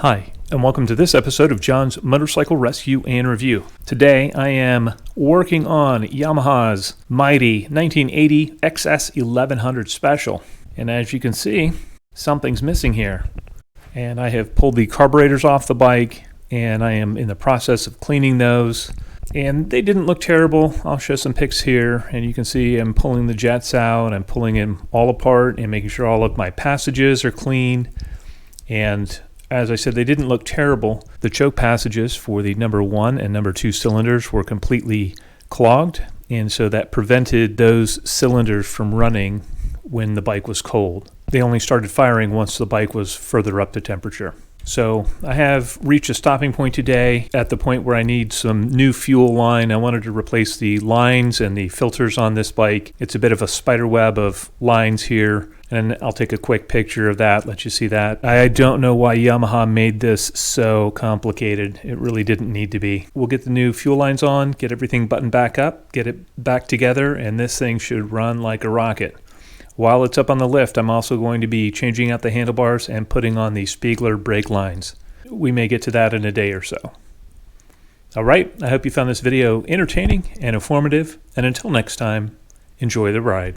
Hi, and welcome to this episode of John's Motorcycle Rescue and Review. Today I am working on Yamaha's mighty 1980 XS1100 Special. And as you can see, something's missing here. And I have pulled the carburetors off the bike, and I am in the process of cleaning those. And they didn't look terrible. I'll show some pics here, and you can see I'm pulling the jets out, I'm pulling them all apart and making sure all of my passages are clean. And as I said, they didn't look terrible. The choke passages for the number 1 and number 2 cylinders were completely clogged, and so that prevented those cylinders from running when the bike was cold. They only started firing once the bike was further up to temperature. So I have reached a stopping point today at the point where I need some new fuel line. I wanted to replace the lines and the filters on this bike. It's a bit of a spider web of lines here, and I'll take a quick picture of that, let you see that. I don't know why Yamaha made this so complicated. It really didn't need to be. We'll get the new fuel lines on, get everything buttoned back up, get it back together, and this thing should run like a rocket. While it's up on the lift, I'm also going to be changing out the handlebars and putting on the Spiegler brake lines. We may get to that in a day or so. All right, I hope you found this video entertaining and informative, and until next time, enjoy the ride.